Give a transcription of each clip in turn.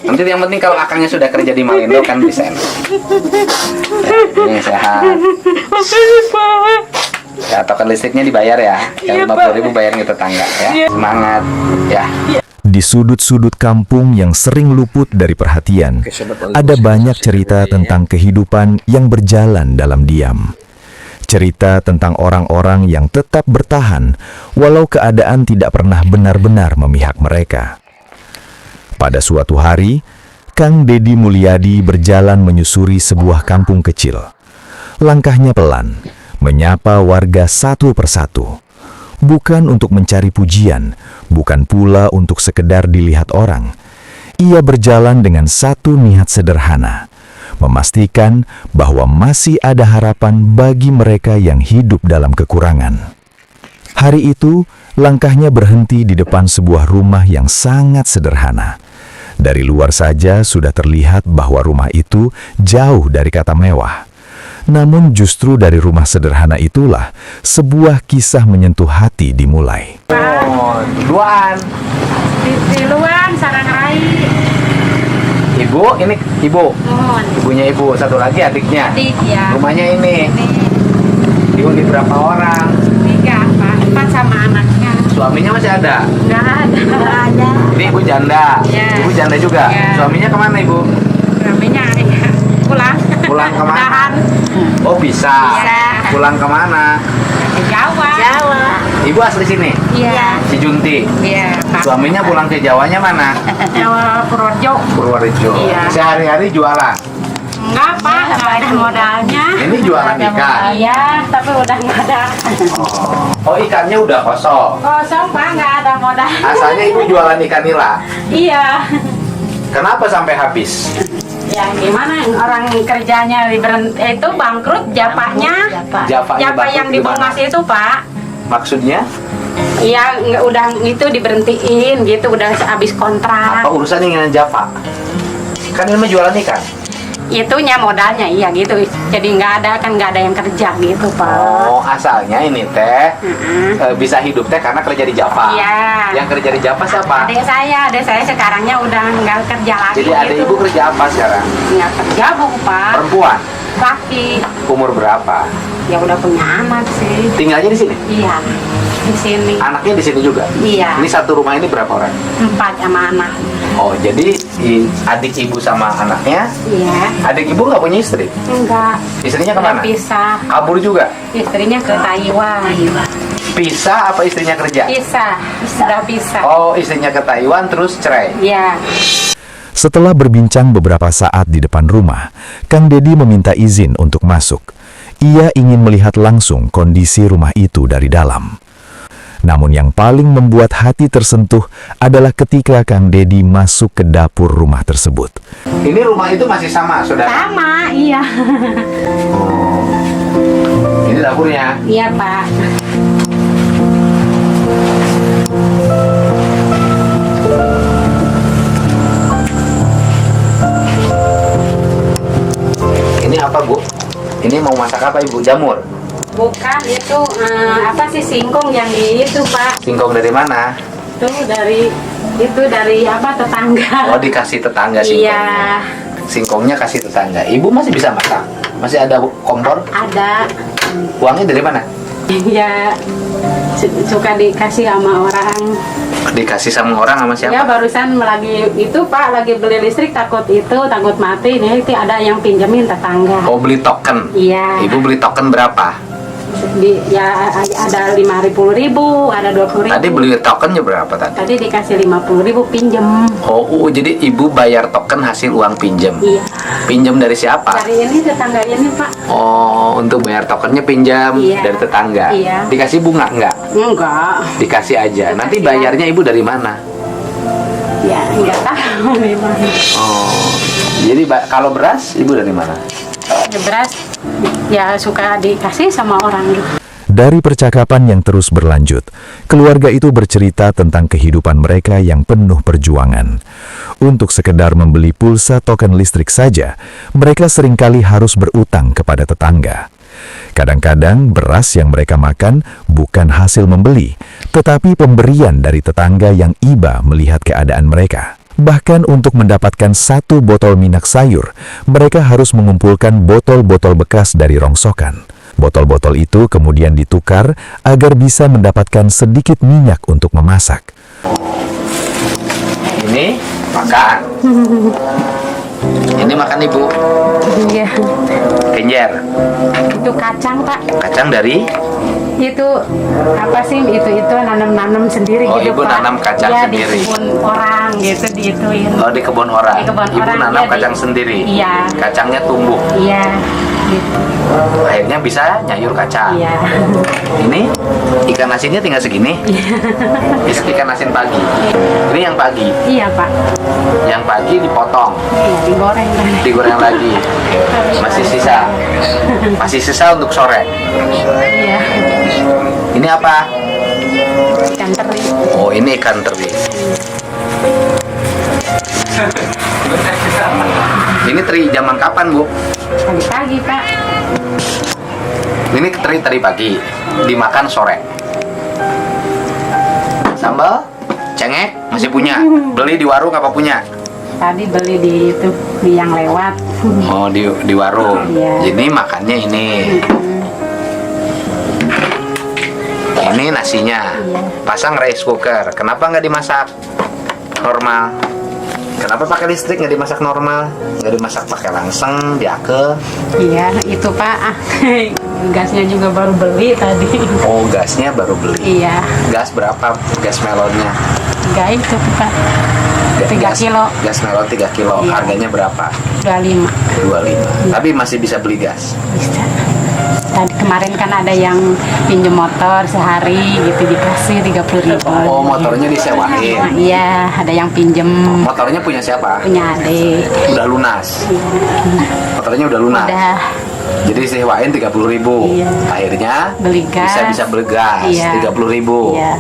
Nanti yang penting kalau akangnya sudah kerja di Malindo kan bisa enak. Ini sehat. Ya, token listriknya dibayar ya. Yang 50.000 bayarin ke tetangga ya. Semangat ya. Di sudut-sudut kampung yang sering luput dari perhatian, ada banyak cerita tentang kehidupan yang berjalan dalam diam. Cerita tentang orang-orang yang tetap bertahan, walau keadaan tidak pernah benar-benar memihak mereka. Pada suatu hari, Kang Dedi Mulyadi berjalan menyusuri sebuah kampung kecil. Langkahnya pelan, menyapa warga satu persatu. Bukan untuk mencari pujian, bukan pula untuk sekedar dilihat orang. Ia berjalan dengan satu niat sederhana, memastikan bahwa masih ada harapan bagi mereka yang hidup dalam kekurangan. Hari itu, langkahnya berhenti di depan sebuah rumah yang sangat sederhana. Dari luar saja sudah terlihat bahwa rumah itu jauh dari kata mewah. Namun justru dari rumah sederhana itulah sebuah kisah menyentuh hati dimulai. Oh, duluan. Di luar Sarangrai. Ibu, ini ibu. Mohon. Ibunya ibu, satu lagi adiknya. Adik ya. Rumahnya ini. Ini Dihuni berapa orang? 3, Pak. 4 sama anaknya. Suaminya masih ada? Nggak ada. Nggak ada. Ini ibu janda. Ya. Ibu janda juga. Ya. Suaminya kemana ibu? Namanya ya. Pulang. Pulang kemana? Udahan. Oh bisa. Bisa. Pulang kemana? Ke Jawa. Jawa. Ibu asli sini? Iya. Si Junti. Iya. Pak. Suaminya pulang ke Jawanya mana? Jawa Purworejo. Purworejo. Iya. Sehari-hari jualan? Enggak, Pak. Nggak ada modalnya. Ini jualan ikan? Iya, tapi udah nggak ada. Oh ikannya udah kosong. Kosong, Pak. Nggak ada modal. Asalnya ibu jualan ikan nila. Iya. Kenapa sampai habis? Ya gimana orang kerjanya itu bangkrut japanya. Japanya Japa yang bangkrut dibongas gimana? itu, Pak. Maksudnya? Iya, udah itu diberhentiin gitu, udah habis kontrak. Apa urusannya dengan Japa? Kan ini mah jualan ikan. Itunya modalnya iya gitu. Jadi nggak ada yang kerja gitu, Pak. Oh, asalnya ini teh bisa hidup teh karena kerja di Japa. Iya. Yang kerja di Japa siapa? Adik saya sekarangnya udah nggak kerja lagi. Jadi adik gitu. ibu kerja apa sekarang? Nggak kerja, Bu, Pak. Perempuan. Laki. Umur berapa? Ya udah punya anak sih. Tinggalnya di sini? Iya. Di sini. Anaknya di sini juga? Iya. Ini satu rumah ini berapa orang? 4 sama anak. Oh, jadi adik ibu sama anaknya. Iya. Adik ibu nggak punya istri? Enggak. Istrinya Udah kemana? pisah. Kabur juga? Istrinya ke Taiwan. Pisah apa istrinya kerja? Pisah. Sudah pisah. Oh, istrinya ke Taiwan terus cerai? Iya. Setelah berbincang beberapa saat di depan rumah, Kang Dedi meminta izin untuk masuk. Ia ingin melihat langsung kondisi rumah itu dari dalam. Namun yang paling membuat hati tersentuh adalah ketika Kang Dedi masuk ke dapur rumah tersebut. Ini rumah itu masih sama, saudara? Sama, iya. Oh. Ini dapurnya. Iya, Pak. Ini apa, Bu? Ini mau masak apa, Ibu? Jamur? Bukan, itu apa sih singkong yang di itu, Pak? Singkong dari mana? Itu dari apa tetangga. Oh, dikasih tetangga singkongnya. Iya. Singkongnya kasih tetangga. Ibu masih bisa masak? Masih ada kompor? Ada. Uangnya dari mana? Ya suka dikasih sama orang. Dikasih sama orang sama siapa? Ya barusan lagi itu, Pak, lagi beli listrik takut mati. Nih itu ada yang pinjemin tetangga. Oh, beli token? Iya. Ibu beli token berapa? Ya ada 50.000, ada 20.000. Tadi beli tokennya berapa tadi? Tadi dikasih 50.000 pinjem. Oh, jadi ibu bayar token hasil uang pinjem? Iya. Pinjem dari siapa? Dari ini tetangga ini, Pak. Oh, untuk bayar tokennya pinjam Iya. dari tetangga? Iya. Dikasih bunga enggak? Enggak. Dikasih aja. Nanti Dikasih bayarnya ibu dari mana? Ya enggak tahu dari mana. Oh, jadi kalau beras ibu dari mana? Beras ya suka dikasih sama orang gitu. Dari percakapan yang terus berlanjut, keluarga itu bercerita tentang kehidupan mereka yang penuh perjuangan. Untuk sekedar membeli pulsa token listrik saja, mereka seringkali harus berutang kepada tetangga. Kadang-kadang beras yang mereka makan bukan hasil membeli, tetapi pemberian dari tetangga yang iba melihat keadaan mereka. Bahkan untuk mendapatkan 1 botol minyak sayur, mereka harus mengumpulkan botol-botol bekas dari rongsokan. Botol-botol itu kemudian ditukar agar bisa mendapatkan sedikit minyak untuk memasak. Ini makan. Ini makan Ibu. Iya. Kenjer. Itu kacang, Pak. Kacang dari? Itu apa sih? Itu nanam-nanam sendiri Oh, gitu, Ibu Pak. nanam kacang ya, sendiri. Di kebun orang gitu diituin. Oh, di kebun orang. Di kebun Ibu orang, nanam iya, kacang di- sendiri. Iya. Kacangnya tumbuh. Iya. Gitu. Akhirnya bisa nyayur kacang. Iya. Ini ikan asinnya tinggal segini. Ikan asin pagi. Ini yang pagi. Iya, Pak. Yang pagi dipotong, Iya, digoreng. digoreng lagi. Masih sisa. Masih sisa untuk sore. Iya. Ini apa? Ikan teri. Oh, ini ikan teri. Ini teri zaman kapan, Bu? Pagi-pagi, Pak. Ini teri pagi, dimakan sore. Sambal, cengek masih punya. Beli di warung apa punya? Tadi beli di yang lewat. Oh, di warung. Iya. Jadi makannya ini. Ini nasinya. Pasang rice cooker. Kenapa nggak dimasak normal? Kenapa pakai listrik nggak dimasak normal? Nggak dimasak pakai langseng, diake? Iya, itu Pak. Gasnya juga baru beli tadi. Oh, gasnya baru beli. Iya. Gas berapa? Gas melonnya? Enggak itu Pak. 3 kilo. Gas melon 3 kilo. Iya. Harganya berapa? 25. 25. Tapi masih bisa beli gas. Bisa. Tadi kemarin kan ada yang pinjam motor sehari gitu dikasih 30.000. Oh, motornya disewain. Iya, ada yang pinjem Motornya punya siapa? punya adik. Udah lunas. Motornya udah lunas. Udah Jadi sewain 30.000. Iya. Akhirnya beli gas. bisa beli gas Iya. 30.000. Iya.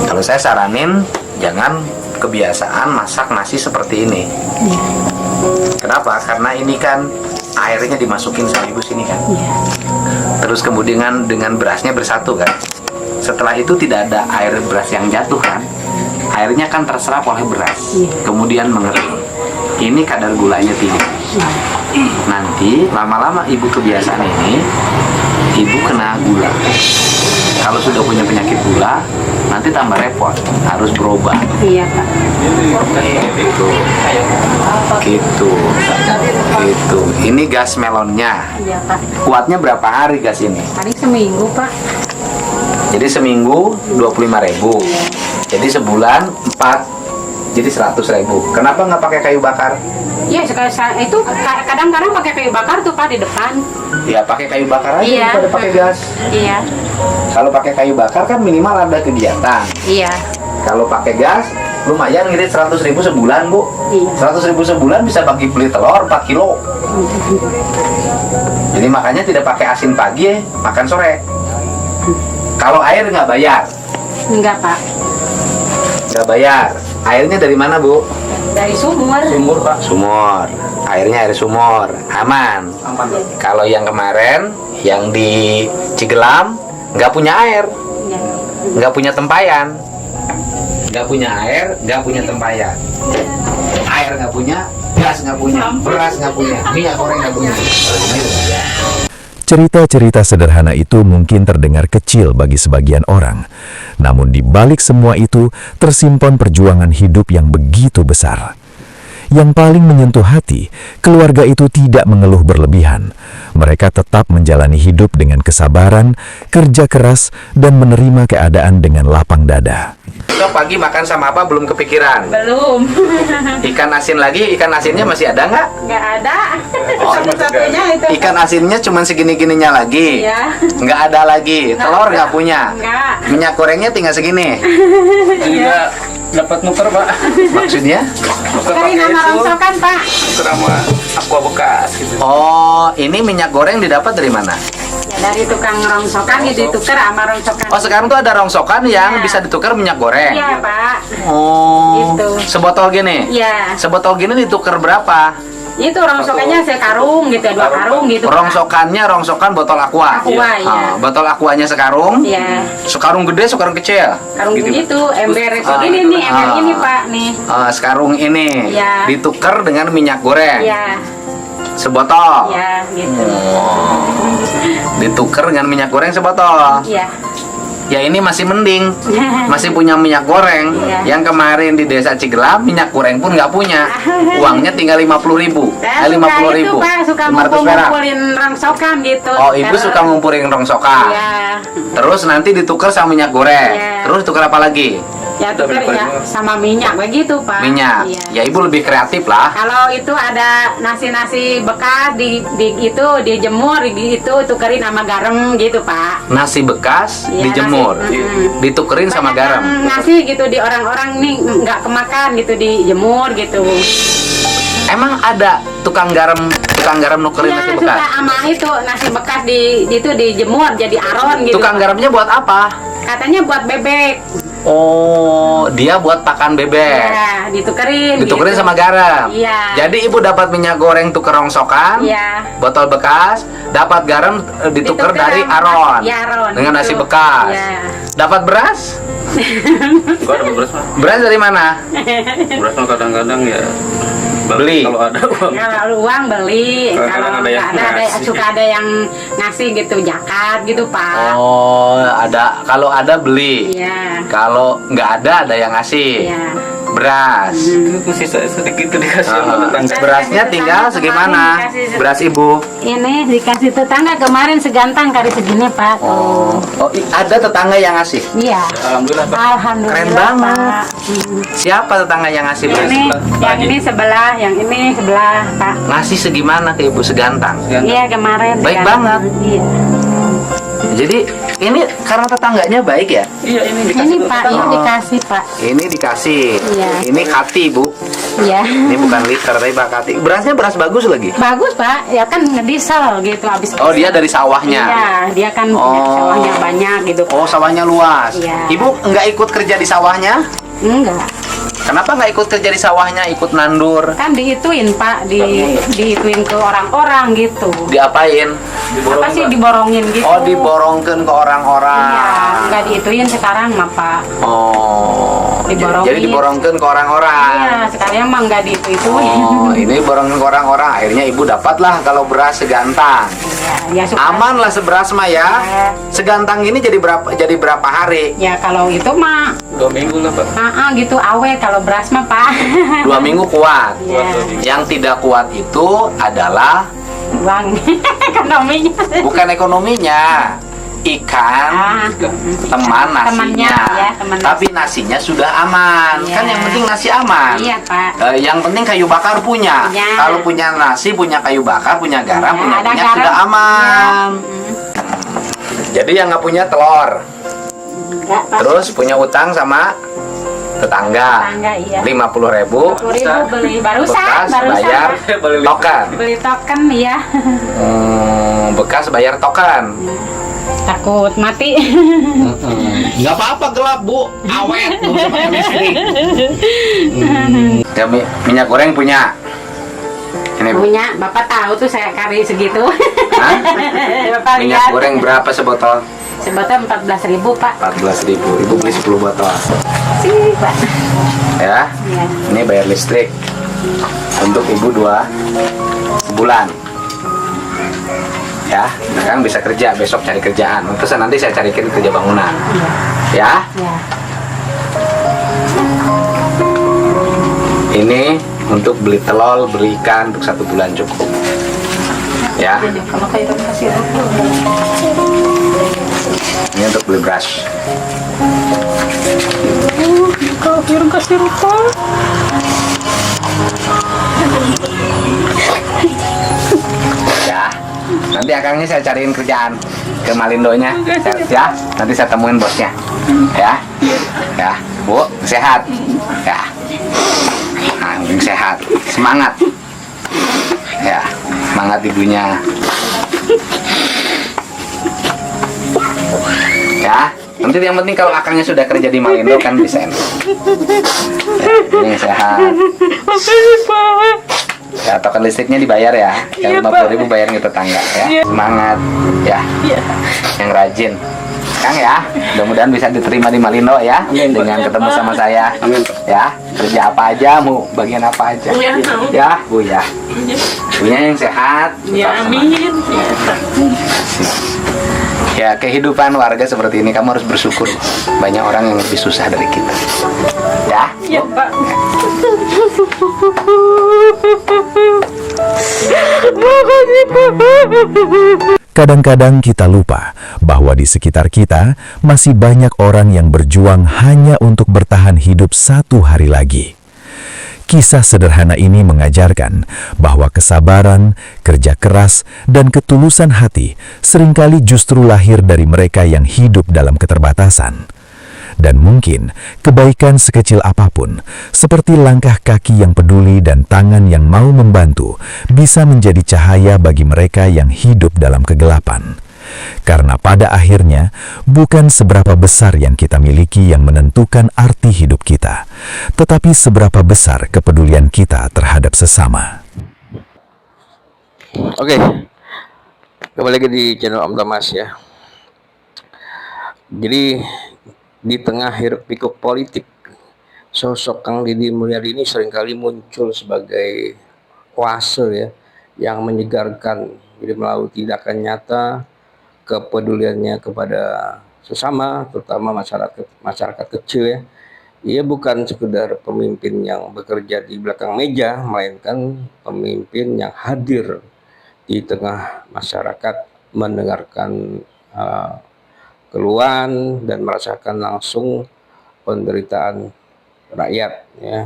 Kalau saya saranin jangan kebiasaan masak nasi seperti ini. Iya. Kenapa? Karena ini kan airnya dimasukin sekaligus ini kan. Iya. Terus kemudian dengan berasnya bersatu kan. Setelah itu tidak ada air beras yang jatuh kan. Airnya kan terserap oleh beras. Iya. Kemudian mengering. Ini kadar gulanya tinggi. Nanti lama-lama ibu kebiasaan ini, ibu kena gula. Kalau sudah punya penyakit gula, nanti tambah repot, harus berobat. Iya Pak. Gitu. Gitu. Ini gas melonnya. Iya Pak. Kuatnya berapa hari gas ini? Paling seminggu Pak. Jadi seminggu 25.000. Jadi sebulan 4. Jadi 100.000. Kenapa nggak pakai kayu bakar? Iya, itu kadang-kadang pakai kayu bakar tuh Pak di depan. Ya pakai kayu bakar aja Iya. daripada pakai gas. Iya. Kalau pakai kayu bakar kan minimal ada kegiatan. Iya. Kalau pakai gas lumayan ngirit 100.000 sebulan, Bu. Iya. 100.000 sebulan bisa bagi beli telur 4 kilo. Jadi makanya tidak pakai asin pagi, makan sore. Kalau air nggak bayar, Enggak Pak. nggak bayar. Airnya dari mana, Bu? Dari sumur. Sumur, Pak. Sumur. Airnya air sumur, aman. Kalau yang kemarin, yang di Cigelam, nggak punya air, Iya. nggak punya tempayan, nggak punya air, nggak punya tempayan. Air nggak punya, gas nggak punya, beras nggak punya, minyak goreng nggak punya. Cerita-cerita sederhana itu mungkin terdengar kecil bagi sebagian orang. Namun di balik semua itu tersimpan perjuangan hidup yang begitu besar. Yang paling menyentuh hati, keluarga itu tidak mengeluh berlebihan. Mereka tetap menjalani hidup dengan kesabaran, kerja keras, dan menerima keadaan dengan lapang dada. Besok pagi makan sama apa belum kepikiran. Belum. Ikan asin lagi, ikan asinnya masih ada nggak? Nggak ada. Oh, Satu-satunya itu. Ikan asinnya cuma segini-gininya lagi. Iya. Nggak ada lagi. Telur nggak punya. Nggak. Minyak gorengnya tinggal segini. Iya. Dapat nuker, Pak. Maksudnya? Nuker Dari pakai nama itu. rongsokan Pak. Nuker sama aqua bekas gitu. Oh, ini minyak goreng didapat dari mana? Ya dari tukang rongsokan gitu ditukar sama rongsokan. Oh, sekarang tuh ada rongsokan yang Iya. bisa ditukar minyak goreng. Iya Pak. Oh, Itu. sebotol gini. Iya. Sebotol gini ditukar berapa? Itu rongsokannya sekarung gitu, 2 karung gitu. Pak. Rongsokan botol aqua. Aqua, iya. Botol aquanya sekarung. Iya. Sekarung gede, sekarung kecil. Karung gitu, ember segini nih, ember ini Pak nih. Sekarung ini Iya. ditukar dengan minyak goreng. Iya, Sebotol. iya gitu. Ditukar dengan minyak goreng sebotol. Iya. Ya ini masih mending, masih punya minyak goreng. Iya. Yang kemarin di desa Cigelam minyak goreng pun nggak punya, uangnya tinggal 50.000, Saya suka 50.000, itu Pak, suka 500 perak. ngumpulin rongsokan gitu. Oh, ibu suka ngumpulin rongsokan. Iya. Terus nanti ditukar sama minyak goreng. Iya. Terus tukar apa lagi? Ya tuker ya sama minyak begitu Pak. Minyak. Iya. Ya ibu lebih kreatif lah. Kalau itu ada nasi bekas itu dijemur gitu, tukerin sama garam gitu Pak. Nasi bekas Iya, dijemur, nasi, ditukerin sama garam. Nasi gitu di orang-orang nih nggak kemakan gitu dijemur gitu. Emang ada tukang garam nukerin nasi Iya bekas? suka sama itu nasi bekas itu dijemur jadi aron gitu. Tukang garamnya buat apa? Katanya buat bebek. Oh, dia buat pakan bebek. Ya, ditukerin Ditukerin gitu. sama garam. Iya. Jadi ibu dapat minyak goreng tuker rongsokan, Iya. botol bekas, dapat garam ditukar Ditukar dari sama- aron, ya, aron, dengan gitu. nasi bekas. Iya. Dapat beras? Gua ada beras mah. Beras dari mana? Beras mah kadang-kadang ya Beli. Kalau ada uang. Kalau uang beli, Kadang-kadang kalau ada yang nggak ada, ngasih. suka ada yang ngasih gitu zakat gitu Pak. Oh, ada. Kalau ada beli. Iya. Kalau nggak ada yang ngasih. Iya. Beras. Itu sisa sedikit itu dikasih sama tetangga. Berasnya tinggal segimana? Beras ibu. Ini dikasih tetangga kemarin segantang kali segini Pak. Oh, ada tetangga yang ngasih. Iya. Alhamdulillah Pak. Alhamdulillah Keren banget. Pak. Siapa tetangga yang ngasih beras? Ini yang ini sebelah, yang ini sebelah Pak. Ngasih segimana ke ibu segantang? Iya kemarin. Baik segantang. banget. Iya. Jadi ini karena tetangganya baik ya? Iya ini Ini dikasih Pak, tetangga. ini dikasih Pak. Ini dikasih. Iya. Ini kati bu. Iya. Ini bukan liter tapi Pak kati. Berasnya beras bagus lagi. Bagus Pak, ya kan ngediesel gitu habis. Oh dia dari sawahnya. Iya, dia kan Oh. punya sawahnya banyak gitu. Oh sawahnya luas. Iya. Ibu nggak ikut kerja di sawahnya? Enggak. Kenapa nggak ikut kerja di sawahnya? Ikut nandur? Kan diituin Pak, diituin ke orang-orang gitu. Diapain? Apa sih diborongin gitu? Oh diborongkan ke orang-orang. Iya, enggak diituin sekarang mah Pak. Oh. Diborongin. Jadi diborongkan ke orang-orang. Iya, sekarang mah enggak diituin. Oh, ini borongin ke orang-orang. Akhirnya ibu dapatlah kalau beras segantang. Iya, ya suka. Aman lah seberas mah ya. Iya. Segantang ini jadi berapa hari? Ya kalau itu mah 2 minggu lah Pak. gitu awet kalau beras mah Pak. 2 minggu kuat. Iya. Yang tidak kuat itu adalah Uang ekonominya. bukan ekonominya, ikan Ah, teman nasinya. temannya, ya, teman nasi. Tapi nasinya sudah aman. Iya. Kan yang penting nasi aman. Iya Pak. Yang penting kayu bakar punya. Punya. Kalau punya nasi, punya kayu bakar, punya garam, Ya, punya ada minyak garam. sudah aman. Jadi yang nggak punya telur, Enggak Pak. terus punya utang sama tetangga. Tetangga, iya. 50.000 10.000 beli barusan, bekas bayar Beli listrik. token. beli token ya. Bekas bayar token. Takut mati. Nggak apa-apa gelap bu, awet nggak usah pakai listrik. Ya, minyak goreng punya. Ini bu. Punya, Bapak tahu tuh saya kari segitu. Hah? Bapak Minyak lihat. goreng berapa sebotol? Sebotol 14.000 Pak. 14.000. Ibu beli 10 botol. Sih Pak. Ya. Iya. Ini bayar listrik untuk ibu 2 bulan. Ya, sekarang bisa kerja, besok cari kerjaan. Terus nanti saya carikan kerja bangunan. Ya. Ya. Ini untuk beli telur, beli ikan untuk 1 bulan cukup. Ya. Kalau kayak kasih Ini untuk beli brush. kasih rupa. Ya. Nanti akangnya saya cariin kerjaan ke Malindonya. Ya. Nanti saya temuin bosnya. Ya. Ya. Bu, sehat. Ya. Nah, yang sehat. Semangat. Ya. Semangat ibunya. Ya. Nanti yang penting kalau akangnya sudah kerja di Malindo kan bisa enak. Ya, ini sehat. Makasih Pak. Ya, token listriknya dibayar ya. Yang 50.000 bayar ke tetangga ya. Semangat ya. Yang rajin. Kang ya, mudah-mudahan bisa diterima di Malindo ya. Dengan ketemu sama saya. Ya, kerja apa aja, mau bagian apa aja. Ya, Bu ya. Bunya yang sehat. Ya, amin. Ya, kehidupan warga seperti ini kamu harus bersyukur. Banyak orang yang lebih susah dari kita. Ya. Iya, Pak. Kadang-kadang kita lupa bahwa di sekitar kita masih banyak orang yang berjuang hanya untuk bertahan hidup satu hari lagi. Kisah sederhana ini mengajarkan bahwa kesabaran, kerja keras, dan ketulusan hati seringkali justru lahir dari mereka yang hidup dalam keterbatasan. Dan mungkin kebaikan sekecil apapun, seperti langkah kaki yang peduli dan tangan yang mau membantu, bisa menjadi cahaya bagi mereka yang hidup dalam kegelapan. Karena pada akhirnya, bukan seberapa besar yang kita miliki yang menentukan arti hidup kita, tetapi seberapa besar kepedulian kita terhadap sesama. Oke, kembali lagi di channel Om Thomas ya. Jadi di tengah hiruk pikuk politik, sosok Kang Deddy Mulyadi ini seringkali muncul sebagai oase ya, yang menyegarkan. Jadi melalui tindakan nyata, kepeduliannya kepada sesama, terutama masyarakat kecil ya. Ia bukan sekedar pemimpin yang bekerja di belakang meja, melainkan pemimpin yang hadir di tengah masyarakat, mendengarkan keluhan dan merasakan langsung penderitaan rakyat ya.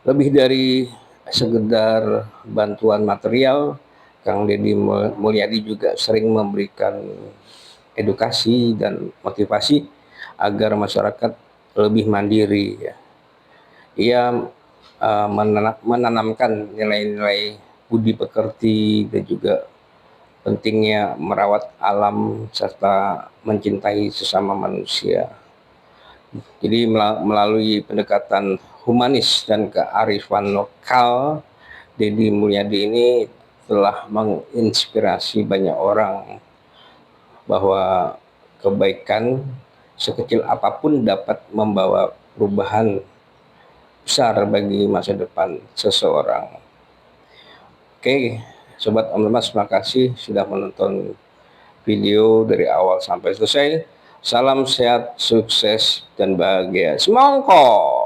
Lebih dari sekedar bantuan material, Kang Deddy Mulyadi juga sering memberikan edukasi dan motivasi agar masyarakat lebih mandiri ya. Ia menanamkan nilai-nilai budi pekerti dan juga pentingnya merawat alam serta mencintai sesama manusia. Jadi melalui pendekatan humanis dan kearifan lokal, Deddy Mulyadi ini telah menginspirasi banyak orang bahwa kebaikan sekecil apapun dapat membawa perubahan besar bagi masa depan seseorang. Oke, Sobat Om Thomas, terima kasih sudah menonton video dari awal sampai selesai. Salam sehat, sukses, dan bahagia. Semongko!